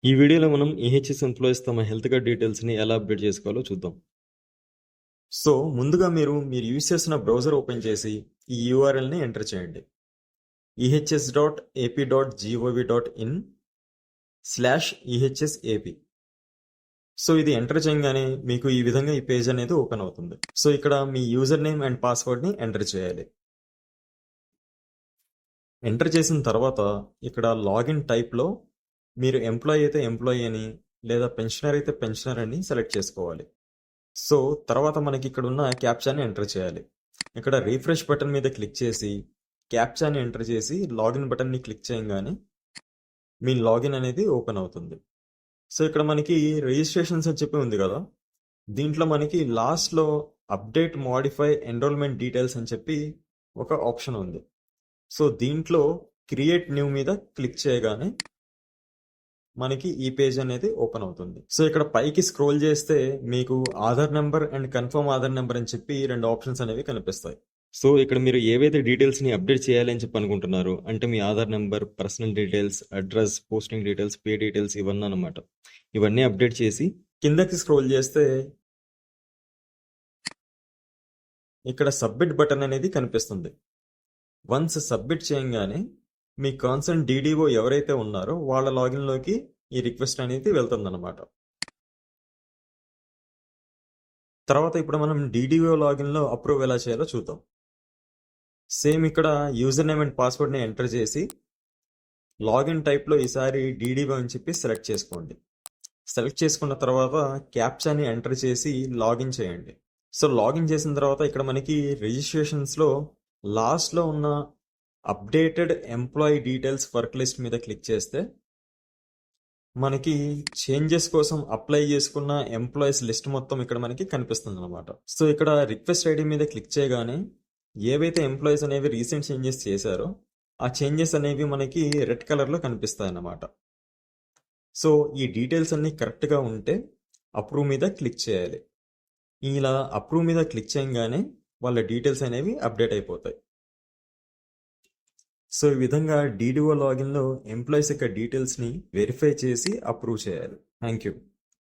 ఈ వీడియోలో మనం ఈహెచ్ఎస్ ఎంప్లాయీస్ తమ హెల్త్ కార్డ్ డీటెయిల్స్ని ఎలా అప్డేట్ చేసుకోవాలో చూద్దాం. సో ముందుగా మీరు యూస్ చేసిన బ్రౌజర్ ఓపెన్ చేసి ఈ యూఆర్ఎల్ని ఎంటర్ చేయండి. ehs.ap.gov.in/ehsap. సో ఇది ఎంటర్ చేయగానే మీకు ఈ విధంగా ఈ పేజ్ అనేది ఓపెన్ అవుతుంది. సో ఇక్కడ మీ యూజర్ నేమ్ అండ్ పాస్వర్డ్ని ఎంటర్ చేయాలి. ఎంటర్ చేసిన తర్వాత ఇక్కడ లాగిన్ టైప్లో మీరు ఎంప్లాయీ అయితే ఎంప్లాయీ అని లేదా పెన్షనర్ అయితే పెన్షనర్ అని సెలెక్ట్ చేసుకోవాలి. సో తర్వాత మనకి ఇక్కడ ఉన్న క్యాప్చాని ఎంటర్ చేయాలి. ఇక్కడ రీఫ్రెష్ బటన్ మీద క్లిక్ చేసి క్యాప్చాని ఎంటర్ చేసి లాగిన్ బటన్ని క్లిక్ చేయగానే మీ లాగిన్ అనేది ఓపెన్ అవుతుంది. సో ఇక్కడ మనకి రిజిస్ట్రేషన్స్ అని చెప్పి ఉంది కదా, దీంట్లో మనకి లాస్ట్లో అప్డేట్ మోడిఫై ఎన్రోల్మెంట్ డీటెయిల్స్ అని చెప్పి ఒక ఆప్షన్ ఉంది. సో దీంట్లో క్రియేట్ న్యూ మీద క్లిక్ చేయగానే మనకి ఈ పేజ్ అనేది ఓపెన్ అవుతుంది. సో ఇక్కడ పైకి స్క్రోల్ చేస్తే మీకు Aadhaar number and confirm Aadhaar number అని చెప్పి రెండు ఆప్షన్స్ అనేవి కనిపిస్తాయి. సో ఇక్కడ మీరు ఏవైతే డీటెయిల్స్ని అప్డేట్ చేయాలి అని చెప్పి అనుకుంటున్నారు అంటే మీ Aadhaar number, personal details, address, posting details, pay details ఇవన్నీ అనమాట. ఇవన్నీ అప్డేట్ చేసి కిందకి స్క్రోల్ చేస్తే ఇక్కడ సబ్మిట్ బటన్ అనేది కనిపిస్తుంది. వన్స్ సబ్మిట్ చేయగానే మీ కన్సర్న్ డీడీఓ ఎవరైతే ఉన్నారో వాళ్ళ లాగిన్లోకి ఈ రిక్వెస్ట్ అనేది వెళ్తుందన్నమాట. తర్వాత ఇప్పుడు మనం డీడీఓ లాగిన్లో అప్రూవ్ ఎలా చేయాలో చూద్దాం. సేమ్ ఇక్కడ యూజర్ నేమ్ అండ్ పాస్వర్డ్ని ఎంటర్ చేసి లాగిన్ టైప్లో ఈసారి డీడీఓ అని చెప్పి సెలెక్ట్ చేసుకోండి. సెలెక్ట్ చేసుకున్న తర్వాత క్యాప్చాని ఎంటర్ చేసి లాగిన్ చేయండి. సో లాగిన్ చేసిన తర్వాత ఇక్కడ మనకి రిజిస్ట్రేషన్స్లో లాస్ట్లో ఉన్న updated employee details work list మీద క్లిక్ చేస్తే మనకి చేంజెస్ కోసం అప్లై చేసుకున్న ఎంప్లాయీస్ లిస్ట్ మొత్తం ఇక్కడ మనకి కనిపిస్తుంది అనమాట. సో ఇక్కడ రిక్వెస్ట్ ఐడి మీద క్లిక్ చేయగానే ఏవైతే ఎంప్లాయీస్ అనేవి రీసెంట్ చేంజెస్ చేశారో ఆ చేంజెస్ అనేవి మనకి రెడ్ కలర్లో కనిపిస్తాయి అన్నమాట. సో ఈ డీటెయిల్స్ అన్నీ కరెక్ట్గా ఉంటే అప్రూవ్ మీద క్లిక్ చేయాలి. ఇలా అప్రూవ్ మీద క్లిక్ చేయగానే వాళ్ళ డీటెయిల్స్ అనేవి అప్డేట్ అయిపోతాయి. సో ఈ విధంగా డీడీఓ లాగిన్లో ఎంప్లాయీస్ యొక్క డీటెయిల్స్ని వెరిఫై చేసి అప్రూవ్ చేయాలి. Thank you.